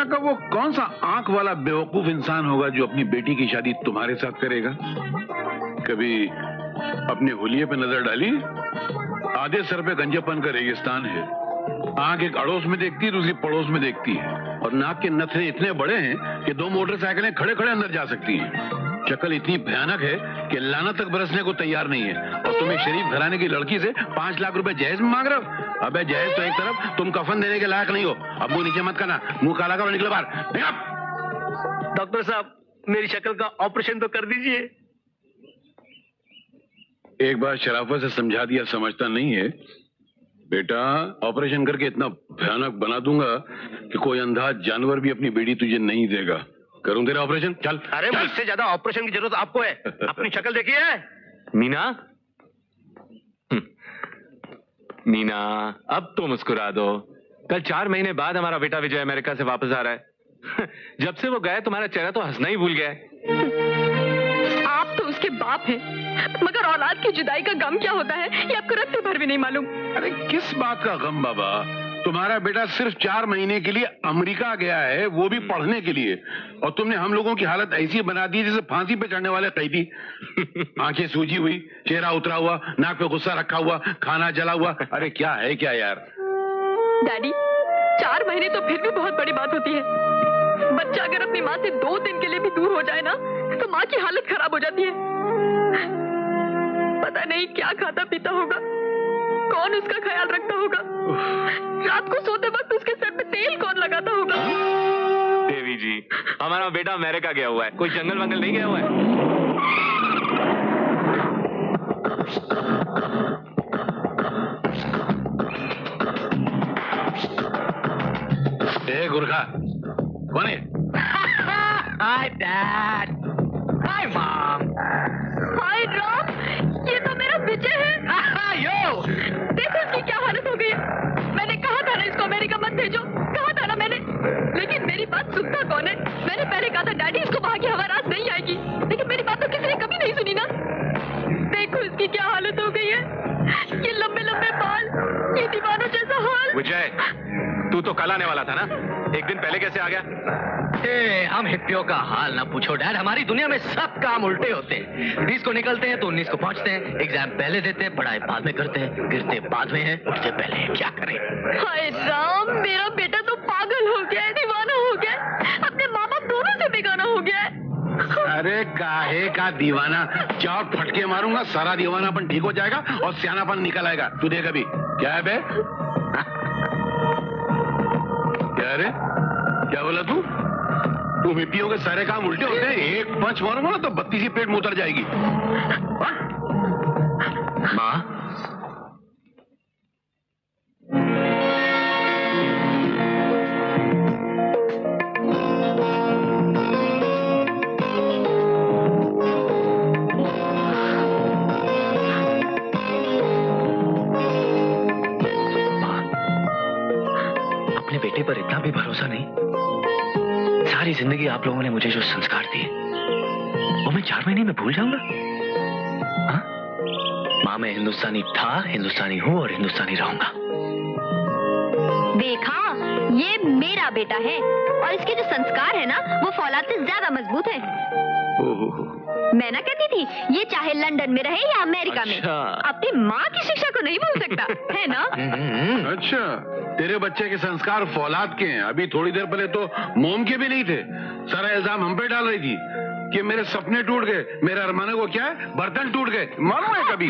दुनिया का वो कौन सा आंख वाला बेवकूफ इंसान होगा जो अपनी बेटी की शादी तुम्हारे साथ करेगा? कभी अपने हुलिये पे नजर डाली? आधे सर पे गंजेपन का रेगिस्तान है। आंख एक अड़ोस में देखती है, दूसरी पड़ोस में देखती है, और नाक के नथने इतने बड़े हैं कि 2 मोटरसाइकिलें खड़े खड़े अंदर जा सकती हैं। शक्ल इतनी भयानक है कि लाना तक बरसने को तैयार नहीं है, और तुम एक शरीफ घराने की लड़की से 5 लाख रुपए जहेज में मांग रहे हो। अबे जहेज तो एक तरफ, तुम कफन देने के लायक नहीं हो। अब मुंह नीचे मत करना, मुंह काला करो, निकलो बाहर। डॉक्टर साहब, मेरी शक्ल का ऑपरेशन तो कर दीजिए। एक बार शराफत से समझा दिया, समझता नहीं है बेटा। ऑपरेशन करके इतना भयानक बना दूंगा कि कोई अंधा जानवर भी अपनी बेटी तुझे नहीं देगा। करूं तेरा ऑपरेशन? चल। अरे मुझसे ज्यादा ऑपरेशन की जरूरत आपको है। अपनी शक्ल देखी है मीना? मीना, अब तो मुस्कुरा दो। कल 4 महीने बाद हमारा बेटा विजय अमेरिका से वापस आ रहा है। जब से वो गए तुम्हारा चेहरा तो हंसना ही भूल गया है। आप तो उसके बाप हैं, मगर औलाद की जुदाई का गम क्या होता है ये आपको रत्ते भर भी नहीं मालूम। अरे किस बात का गम बाबा? तुम्हारा बेटा सिर्फ 4 महीने के लिए अमेरिका गया है, वो भी पढ़ने के लिए, और तुमने हम लोगों की हालत ऐसी बना दी जैसे फांसी पे चढ़ने वाले कैदी। आंखें सूजी हुई, चेहरा उतरा हुआ, नाक पे गुस्सा रखा हुआ, खाना जला हुआ। अरे क्या है क्या यार? डैडी, 4 महीने तो फिर भी बहुत बड़ी बात होती है। बच्चा अगर अपनी माँ से 2 दिन के लिए भी दूर हो जाए ना, तो माँ की हालत खराब हो जाती है। पता नहीं क्या खाता पीता होगा, कौन उसका ख्याल रखता होगा, रात को सोते वक्त उसके सर पे तेल कौन लगाता होगा। देवी जी, हमारा बेटा अमेरिका गया हुआ है, कोई जंगल वंगल नहीं गया हुआ है। गुरखा कौन है? हाय डैड, हाय मॉम, हाय राम, ये तो मेरा विजय है। यो, देखो इसकी क्या हालत हो गई है। मैंने कहा था ना इसको अमेरिका मत भेजो, कहा था ना मैंने, लेकिन मेरी बात सुनता कौन है? मैंने पहले कहा था डैडी इसको वहां की हवा रास नहीं आएगी, लेकिन मेरी बात तो किसी ने कभी नहीं सुनी ना। देखो इसकी क्या हालत हो गई है, ये लंबे लंबे बाल, ये दीवानों जैसा हाल। विजय, तू तो कल आने वाला था ना, एक दिन पहले कैसे आ गया? हम हिप्पियों का हाल ना पूछो डैड। हमारी दुनिया में सब काम उल्टे होते हैं। 20 को निकलते हैं तो 19 को पहुंचते हैं। एग्जाम पहले देते हैं, पढ़ाई बाद में करते हैं, गिरते बाद में हैं, उठते पहले हैं। क्या करें? हाय राम, मेरा बेटा तो पागल हो गया है, दीवाना हो गया है, अपने माँ बाप दोनों से बेगाना हो गया है। अरे काहे का दीवाना? 4 फटके मारूंगा, सारा दीवानापन ठीक हो जाएगा और सियानापन निकल आएगा। तू देख अभी क्या है बे? क्या रे, क्या बोला तू? तुम हिप्पियों के सारे काम उल्टे होते हैं। एक पंच मारूंगा ना तो 32 ही पेट में उतर जाएगी। माँ, अपने बेटे पर इतना भी भरोसा नहीं। सारी जिंदगी आप लोगों ने मुझे जो संस्कार दिए वो मैं 4 महीने में भूल जाऊंगा? माँ, मैं हिंदुस्तानी था, हिंदुस्तानी हूँ और हिंदुस्तानी रहूंगा। देखा, ये मेरा बेटा है और इसके जो संस्कार है ना वो फौलाद से ज्यादा मजबूत है। मैं ना कहती थी ये चाहे लंदन में रहे या अमेरिका में, अपनी माँ की शिक्षा को नहीं भूल सकता है ना। अच्छा, तेरे बच्चे के संस्कार फौलाद के हैं। अभी थोड़ी देर पहले तो मोम के भी नहीं थे। सारा इल्जाम हम पे डाल रही थी कि मेरे सपने टूट गए, मेरे अरमानों को क्या है, बर्तन टूट गए। मालूम है कभी?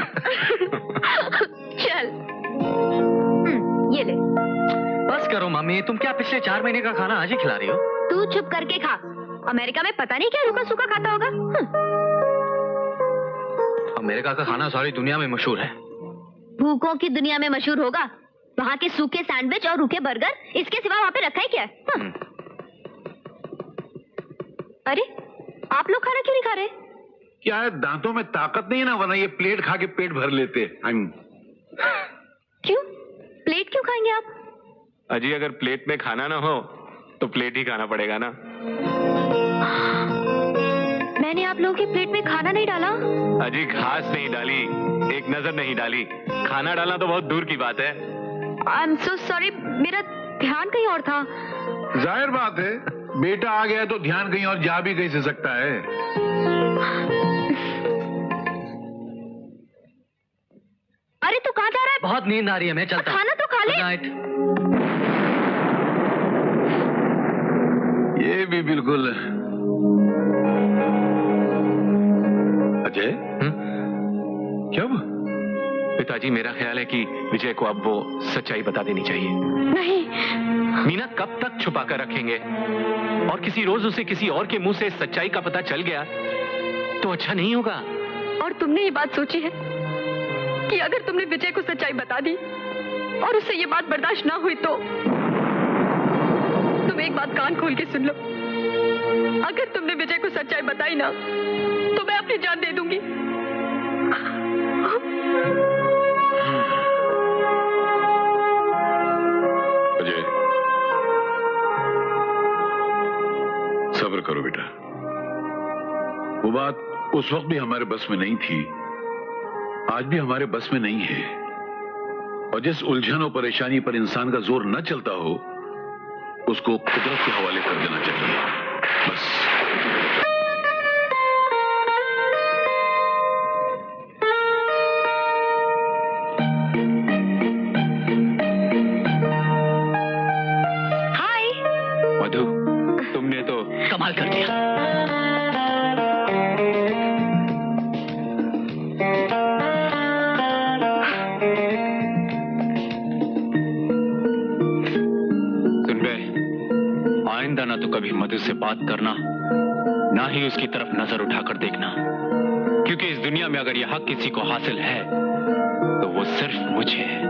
चल, ये ले। बस करो मम्मी, तुम क्या पिछले 4 महीने का खाना आज ही खिला रही हो? तू चुप करके खा। अमेरिका में पता नहीं क्या रूखा सूखा खाता होगा। अमेरिका का खाना सारी दुनिया में मशहूर है। भूखों की दुनिया में मशहूर होगा। वहाँ के सूखे सैंडविच और रूखे बर्गर, इसके सिवा वहाँ पे रखा है क्या? अरे, आप लोग खाना क्यों नहीं खा रहे? क्या है, दांतों में ताकत नहीं है ना, वरना ये प्लेट खा के पेट भर लेते। क्यों? प्लेट क्यों खाएंगे आप? अजी, अगर प्लेट में खाना ना हो तो प्लेट ही खाना पड़ेगा ना। मैंने आप लोगों की प्लेट में खाना नहीं डाला। अजी, घास नहीं डाली, एक नजर नहीं डाली, खाना डालना तो बहुत दूर की बात है। आई एम सो सॉरी, मेरा ध्यान कहीं और था। जाहिर बात है, बेटा आ गया तो ध्यान कहीं और जा भी कैसे सकता है। अरे तू कहाँ जा रहा है? बहुत नींद आ रही है, मैं चलता हूँ। खाना तो खा ले। Good night. ये भी बिल्कुल। अजय, क्या हुआ? पिताजी, मेरा ख्याल है कि विजय को अब वो सच्चाई बता देनी चाहिए। नहीं। मीना कब तक छुपा कर रखेंगे? और किसी रोज उसे किसी और के मुंह से सच्चाई का पता चल गया तो अच्छा नहीं होगा। और तुमने ये बात सोची है कि अगर तुमने विजय को सच्चाई बता दी और उससे ये बात बर्दाश्त ना हुई तो तुम एक बात कान खोल के सुन लो, अगर तुमने विजय को सच्चाई बताई ना तो मैं अपनी जान दे दूंगी। अजय, सब्र करो बेटा। वो बात उस वक्त भी हमारे बस में नहीं थी, आज भी हमारे बस में नहीं है। और जिस उलझन और परेशानी पर इंसान का जोर न चलता हो उसको कुदरत के हवाले कर देना चाहिए, बस। हाय मधु, तुमने तो कमाल कर दिया। आइंदा ना तो कभी मधु से बात करना, ना ही उसकी तरफ नजर उठाकर देखना, क्योंकि इस दुनिया में अगर यह हक किसी को हासिल है तो वो सिर्फ मुझे है।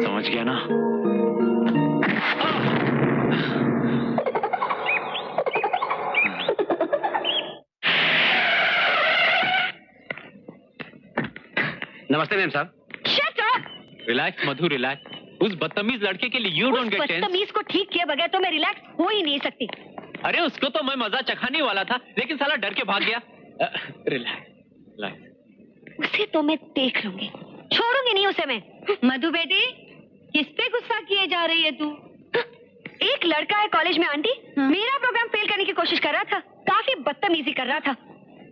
समझ गया ना? नमस्ते मैम साहब। Shut up. रिलैक्स मधु, रिलैक्स। उस बदतमीज लड़के के लिए यू डोंट गेट टेंस। बदतमीज को ठीक किए बगैर तो मैं रिलैक्स हो ही नहीं सकती। अरे उसको तो मैं मजा चखाने वाला था, लेकिन साला डर के भाग गया। Relax, relax. उसे तो मैं देख लूंगी, छोड़ूंगी नहीं उसे मैं। मधु बेटी, किस पे गुस्सा किए जा रही है तू? एक लड़का है कॉलेज में आंटी, मेरा प्रोग्राम फेल करने की कोशिश कर रहा था, काफी बदतमीजी कर रहा था।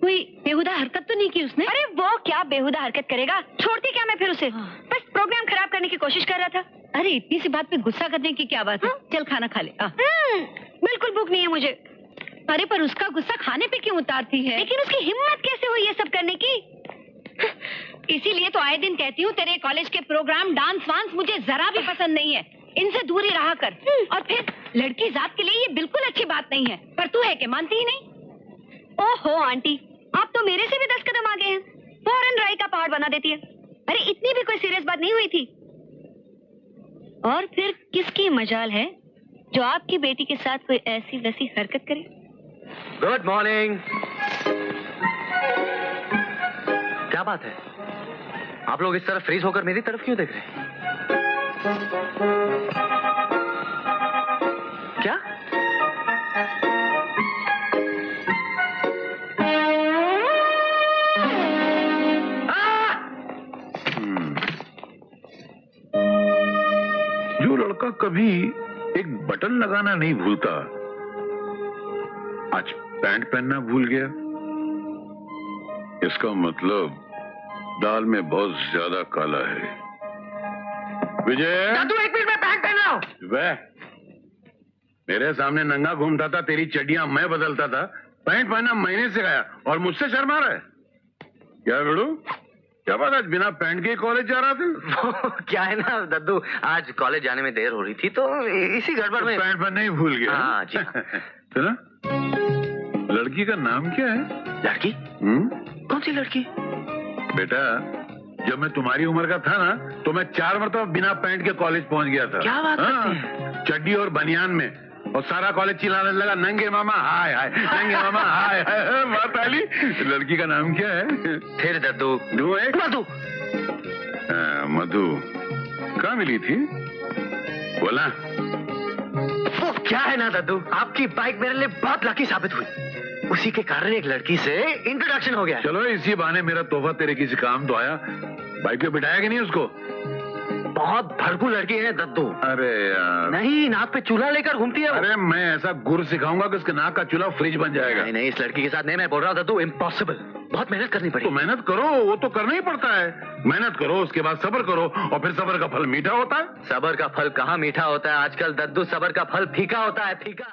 कोई बेहुदा हरकत तो नहीं की उसने? अरे वो क्या बेहुदा हरकत करेगा, छोड़ती क्या मैं फिर उसे। बस प्रोग्राम खराब करने की कोशिश कर रहा था। अरे इतनी सी बात पे गुस्सा करने की क्या बात है? चल खाना खा ले। बिल्कुल भूख नहीं है मुझे। अरे पर उसका गुस्सा खाने पे क्यों उतारती है? लेकिन उसकी हिम्मत कैसे हुई ये सब करने की? इसीलिए तो आए दिन कहती हूँ तेरे कॉलेज के प्रोग्राम डांस वांस मुझे जरा भी पसंद नहीं है, इनसे दूर ही रहा कर। और फिर लड़की जात के लिए ये बिल्कुल अच्छी बात नहीं है, पर तू है कि मानती ही नहीं। ओहो आंटी, आप तो मेरे से भी 10 कदम आगे हैं। फौरन राई का पहाड़ बना देती है। अरे इतनी भी कोई सीरियस बात नहीं हुई थी। और फिर किसकी मजाल है जो आपकी बेटी के साथ कोई ऐसी वैसी हरकत करे? Good morning. क्या बात है, आप लोग इस तरफ फ्रीज होकर मेरी तरफ क्यों देख रहे हैं? क्या? जो लड़का कभी एक बटन लगाना नहीं भूलता, आज पैंट पहनना भूल गया। इसका मतलब दाल में बहुत ज्यादा काला है। विजय, दादू 1 मिनट में पैंट पहन रहा हूं। वह मेरे सामने नंगा घूमता था, तेरी चड्डियां मैं बदलता था, पैंट पहनना महीने से गया और मुझसे शर्मा रहा है क्या? बेड़ू, क्या बात, आज बिना पैंट के कॉलेज जा रहा था? क्या है ना दद्दू, आज कॉलेज जाने में देर हो रही थी तो इसी गड़बड़ में पैंट पहनना ही भूल गया। हाँ जी। सुना, लड़की का नाम क्या है? लड़की? कौन सी लड़की? बेटा, जब मैं तुम्हारी उम्र का था ना तो मैं 4 मरतबा बिना पैंट के कॉलेज पहुंच गया था। क्या बात करते हैं? चड्डी और बनियान में, और सारा कॉलेज चिल्लाने लगा, नंगे मामा हाय हाय, नंगे मामा हाय हाय। बात आली, लड़की का नाम क्या है? फिर दद्दू। मधु। मधु कहाँ मिली थी? बोला। वो क्या है ना दद्दू, आपकी बाइक मेरे लिए बहुत लकी साबित हुई, उसी के कारण एक लड़की से इंट्रोडक्शन हो गया। चलो इसी बहाने मेरा तोहफा तेरे किसी काम तो आया। बाइक पे बिठाया कि नहीं उसको? बहुत भड़कू लड़की है दद्दू। अरे यार नहीं, नाक पे चूल्हा लेकर घूमती है वो। अरे मैं ऐसा गुर सिखाऊंगा कि उसके नाक का चूल्हा फ्रिज बन जाएगा। नहीं, इस लड़की के साथ नहीं, मैं बोल रहा हूँ दद्दू, इम्पॉसिबल। बहुत मेहनत करनी तो पड़ेगी। मेहनत करो, वो तो करना ही पड़ता है। मेहनत करो, उसके बाद सब्र करो, और फिर सब्र का फल मीठा होता है। सबर का फल कहाँ मीठा होता है आजकल दद्दू, सबर का फल फीका होता है, फीका।